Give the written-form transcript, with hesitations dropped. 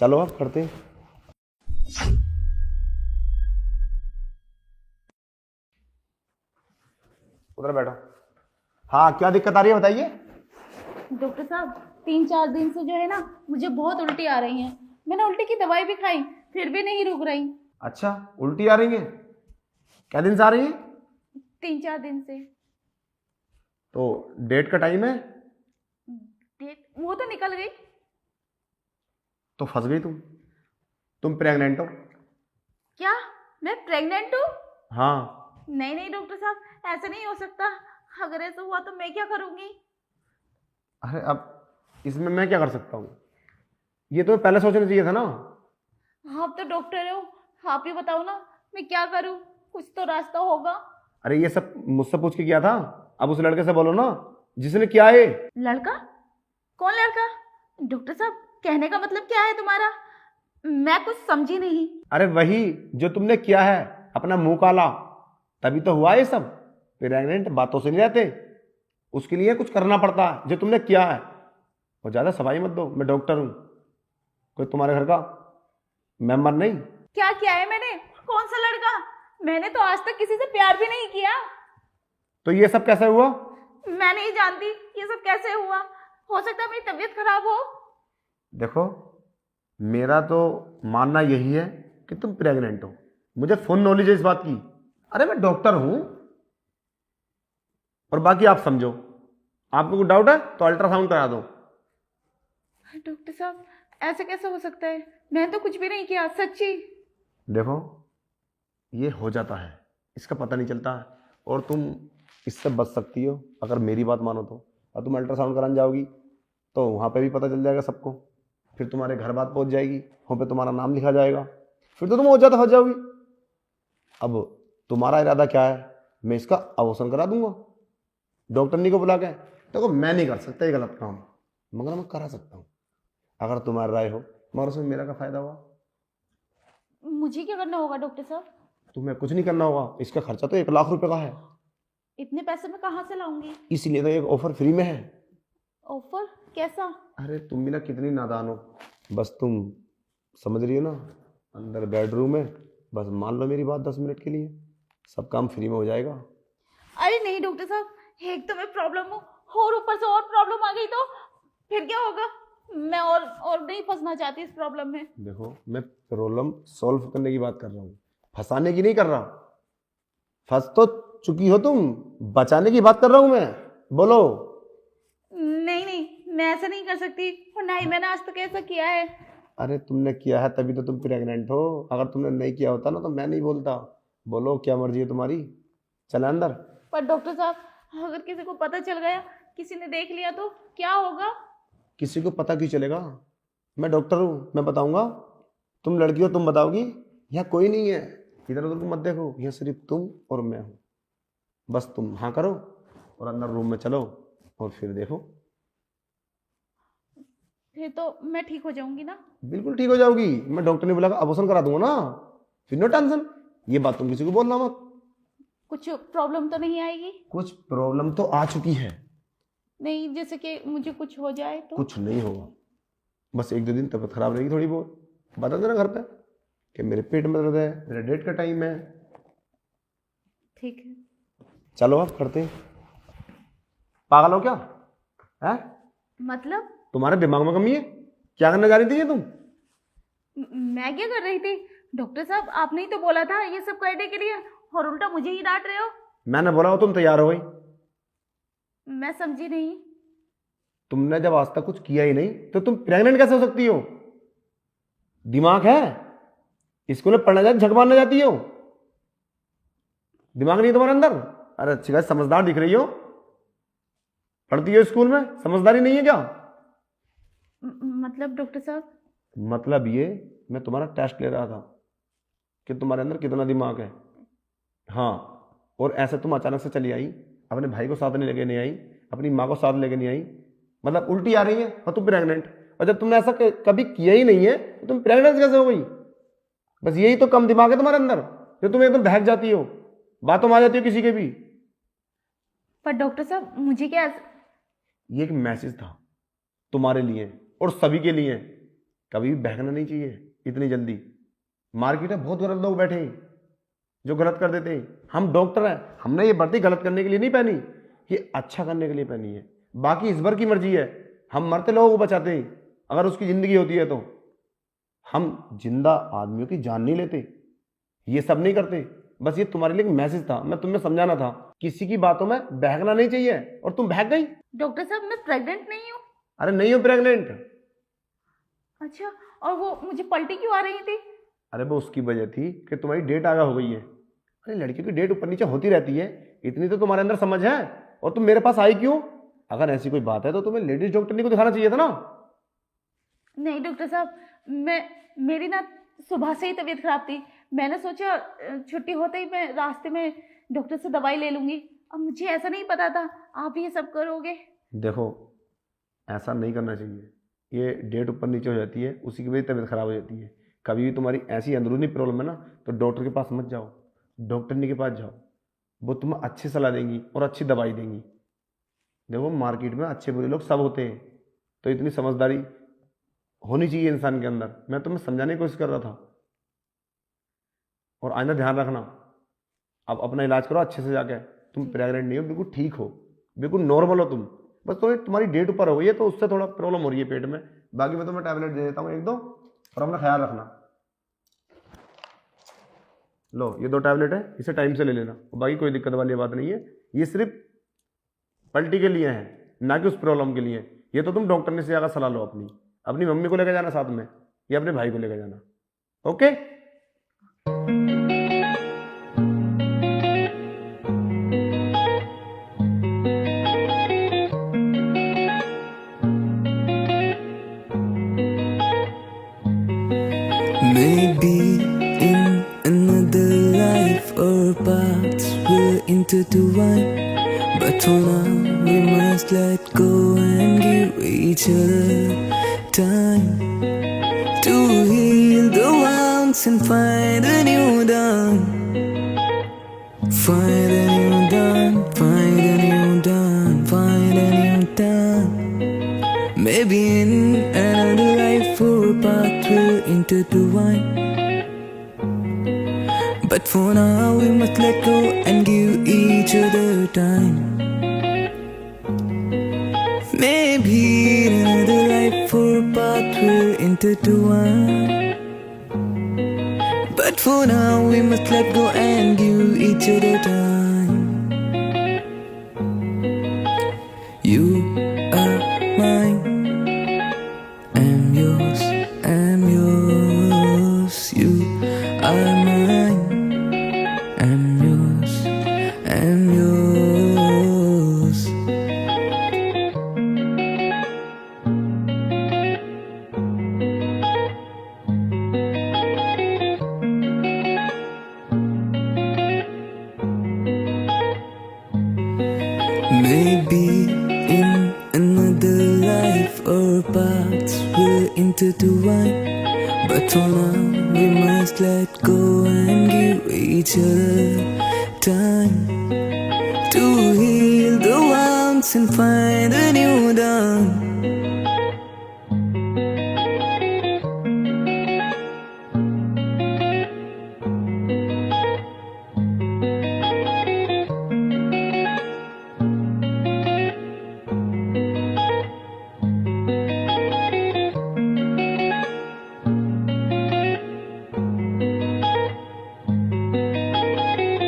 चलो अब करते हैं। उधर बैठो। हाँ, क्या दिक्कत आ रही है बताइए। डॉक्टर साहब 3-4 दिन से जो है ना मुझे बहुत उल्टी आ रही है। मैंने उल्टी की दवाई भी खाई फिर भी नहीं रुक रही। अच्छा, उल्टी आ रही है? क्या दिन से आ रही है? 3-4 दिन से। तो डेट का टाइम है? डेट वो तो निकल गई। तो फंस गई तुम प्रेग्नेंट हो। क्या मैं प्रेग्नेंट हूँ? हाँ। नहीं नहीं डॉक्टर साहब ऐसा नहीं हो सकता। अगर ऐसा हुआ तो मैं क्या करूँगी? अरे अब इसमें मैं क्या कर सकता हूँ? ये तुम्हें पहले सोचना चाहिए था ना। आप तो डॉक्टर हो, आप ही बताओ ना मैं क्या करूँ। कुछ तो रास्ता होगा। अरे ये सब मुझसे पूछ के किया था। अब उस लड़के से बोलो ना जिसने किया है। लड़का? कौन लड़का? डॉक्टर साहब कहने का मतलब क्या है तुम्हारा? मैं कुछ समझी नहीं। अरे वही जो तुमने किया है, अपना मुंह काला, तभी तो हुआ ये सब। प्रेग्नेंट बातों से नहीं रहते, उसके लिए कुछ करना पड़ता है जो तुमने किया है। और ज्यादा सफाई मत दो, मैं डॉक्टर हूं, कोई तुम्हारे घर का मेंबर नहीं। क्या किया है मैंने? कौन सा लड़का? मैंने तो आज तक किसी से प्यार भी नहीं किया। तो ये सब कैसे हुआ? मैं नहीं जानती ये सब कैसे हुआ। हो सकता है मेरी तबीयत खराब हो। देखो, मेरा तो मानना यही है कि तुम प्रेग्नेंट हो। मुझे फुल नॉलेज है इस बात की। अरे मैं डॉक्टर हूं। और बाकी आप समझो, आपको कोई डाउट है तो अल्ट्रासाउंड करा दो। डॉक्टर साहब ऐसे कैसे हो सकता है? मैंने तो कुछ भी नहीं किया सच्ची। देखो, ये हो जाता है, इसका पता नहीं चलता है। और तुम इससे बच सकती हो अगर मेरी बात मानो तो। और तुम अल्ट्रासाउंड कराने जाओगी तो वहाँ पे भी पता चल जाएगा सबको। फिर तुम्हारे घर बात पहुँच जाएगी, वहाँ पे तुम्हारा नाम लिखा जाएगा। फिर तो तुम हो जाता फंस जाओगी। अब तुम्हारा इरादा क्या है? मैं इसका अबॉर्शन करा दूंगा डॉक्टरनी को बुला के। देखो, मैं नहीं कर सकता ये गलत काम, मगर मैं करा सकता हूँ अगर तुम्हारी राय हो, मगर उसमें मेरा क्या फायदा हुआ? मुझे क्या करना होगा डॉक्टर साहब? तुम्हें कुछ नहीं करना होगा, इसका खर्चा तो 1 लाख रुपए का है। इतने पैसे मैं कहाँ से लाऊंगी? इसीलिए तो एक ऑफर फ्री में है। ऑफर? कैसा? अरे तुम भी ना कितनी नादान हो। बस तुम समझ रही हो ना, अंदर बेडरूम में, बस मान लो मेरी बात 10 मिनट के लिए, सब काम फ्री में हो जाएगा। अरे नहीं डॉक्टर साहब, एक तो मैं प्रॉब्लम हूँ और ऊपर से और प्रॉब्लम आ गई तो फिर क्या होगा? मैं और नहीं फंसना चाहती इस प्रॉब्लम में। देखो, मैं प्रॉब्लम सॉल्व करने की बात कर रहा हूँ, फंसाने की नहीं कर रहा। फंस तो चुकी हो तुम, बचाने की बात कर रहा हूँ मैं। बोलो। नहीं नहीं मैं ऐसा नहीं कर सकती और ना ही मैंने आज तक ऐसा किया है। अरे तुमने किया है तभी तो तुम प्रेग्नेंट हो। अगर तुमने नहीं किया होता ना तो मैं नहीं बोलता। बोलो, क्या मर्जी है तुम्हारी, चले अंदर। पर डॉक्टर साहब अगर किसी को पता चल गया, किसी ने देख लिया तो क्या होगा? किसी को पता क्यों चलेगा? मैं डॉक्टर हूँ, मैं बताऊंगा। तुम लड़की हो, तुम बताओगी। यहाँ कोई नहीं है, इधर उधर को मत देखो, यहाँ सिर्फ तुम और मैं हूँ। बस तुम हाँ करो और अंदर रूम में चलो और फिर देखो। फिर तो मैं ठीक हो जाऊंगी ना? बिल्कुल ठीक हो जाओगी, मैं डॉक्टर ने बुलाकर अबॉर्शन करा दूंगा ना। फिर नो टेंशन। ये बात तुम किसी को बोलना मत। कुछ प्रॉब्लम तो नहीं आएगी? कुछ प्रॉब्लम तो आ चुकी है। नहीं जैसे कि मुझे कुछ हो जाए तो? कुछ नहीं होगा, बस 1-2 दिन तबीयत खराब रहेगी थोड़ी बहुत। बता देना घर पे कि मेरे पेट में दर्द है, मेरे डेट का टाइम है। ठीक है। चलो अब करते हैं। पागल हो क्या है? मतलब? तुम्हारे दिमाग में कमी है? क्या करने जा रही थी ये तुम? मैं क्या कर रही थी? डॉक्टर साहब आपने ही तो बोला था ये सब करने के लिए और उल्टा मुझे ही डांट रहे हो। मैंने बोला हो तुम तैयार हो गई। मैं समझी नहीं। तुमने जब आज तक कुछ किया ही नहीं तो तुम प्रेग्नेंट कैसे हो सकती हो? दिमाग है? स्कूल में पढ़ने जाती, झक मारने जाती हो? दिमाग नहीं है तुम्हारे अंदर? अरे अच्छी बात, समझदार दिख रही हो। पढ़ती हो स्कूल में, समझदारी नहीं है क्या? मतलब डॉक्टर साहब? मतलब ये, मैं तुम्हारा टेस्ट ले रहा था कि तुम्हारे अंदर कितना दिमाग है। हाँ। और ऐसे तुम अचानक से चली आई, अपने भाई को साथ नहीं लेके नहीं आई, अपनी माँ को साथ लेके नहीं आई, मतलब उल्टी आ रही है और तुम प्रेग्नेंट। और जब तुमने ऐसा कभी किया ही नहीं है तो तुम प्रेग्नेंट कैसे हो गई? बस यही तो कम दिमाग है तुम्हारे अंदर, जो तुम एकदम बहक जाती हो, बातों में आ जाती हो किसी के भी। पर डॉक्टर साहब मुझे क्या? ये एक मैसेज था तुम्हारे लिए और सभी के लिए कभी भी बहकना नहीं चाहिए इतनी जल्दी। मार्केट में बहुत गलत लोग बैठे हैं जो गलत कर देते हैं। हम डॉक्टर हैं, हमने ये वर्दी गलत करने के लिए नहीं पहनी, ये अच्छा करने के लिए पहनी है। बाकी ईश्वर की मर्जी है, हम मरते लोगों को बचाते हैं अगर उसकी ज़िंदगी होती है तो। हम जिंदा आदमियों की जान नहीं लेते, ये सब नहीं करते। बस ये तुम्हारे लिए एक मैसेज था, मैं तुम्हें समझाना था, किसी की बातों में बहकना नहीं चाहिए। और तुम बहक गई। डॉक्टर साहब मैं प्रेग्नेंट नहीं हूँ। अरे नहीं हो प्रेग्नेंट। अच्छा, और वो मुझे पलटी क्यों आ रही थी? अरे वो उसकी वजह थी कि तुम्हारी डेट आगे हो गई है। अरे लड़कियों की डेट ऊपर नीचे होती रहती है, इतनी तो तुम्हारे अंदर समझ है। और तुम मेरे पास आई क्यों? अगर ऐसी कोई बात है तो तुम्हें लेडीज डॉक्टर को दिखाना चाहिए था ना। नहीं डॉक्टर साहब, मेरी ना सुबह से ही तबीयत खराब थी। मैंने सोचा छुट्टी होते ही मैं रास्ते में डॉक्टर से दवाई ले लूंगी। अब मुझे ऐसा नहीं पता था आप ये सब करोगे। देखो ऐसा नहीं करना चाहिए, ये डेट ऊपर नीचे हो जाती है, उसी की वजह से तबीयत खराब हो जाती है। कभी भी तुम्हारी ऐसी अंदरूनी प्रॉब्लम है ना तो डॉक्टर के पास मत जाओ, डॉक्टरनी के पास जाओ, वो तुम्हें अच्छी सलाह देंगी और अच्छी दवाई देंगी। देखो मार्केट में अच्छे बुरे लोग सब होते हैं, तो इतनी समझदारी होनी चाहिए इंसान के अंदर। मैं तुम्हें समझाने की कोशिश कर रहा था। और आइंदा ध्यान रखना, अब अपना इलाज करो अच्छे से जाके। तुम प्रेग्नेंट नहीं हो, बिल्कुल ठीक हो, बिल्कुल नॉर्मल हो तुम। बस तुम्हारी डेट ऊपर हो गई है तो उससे थोड़ा प्रॉब्लम हो रही है पेट में। बाकी मैं तुम्हें टैबलेट दे देता हूँ एक दो, और अपना ख्याल रखना। लो ये 2 टैबलेट है, इसे टाइम से ले लेना। और बाकी कोई दिक्कत वाली बात नहीं है, ये सिर्फ पलटी के लिए है ना कि उस प्रॉब्लम के लिए। ये तो तुम डॉक्टर ने से जाकर सलाह लो अपनी। अपनी मम्मी को लेकर जाना साथ में, या अपने भाई को लेकर जाना। Okay? Maybe in another life our paths will intertwine, but for now we must let go and give each other time to heal the wounds and find a new dawn. Find a new dawn, find a new dawn, find a new dawn. Maybe in another life our path will intertwine, but for now we must let go and give each other time. Maybe in another life our path will intertwine, but for now we must let go and give each other time. You are mine, I'm yours, I'm yours. You are mine, I'm yours, I'm yours. Maybe in another life our paths will intertwine, but for now we must let go and give each other time to heal the wounds and find a new dawn.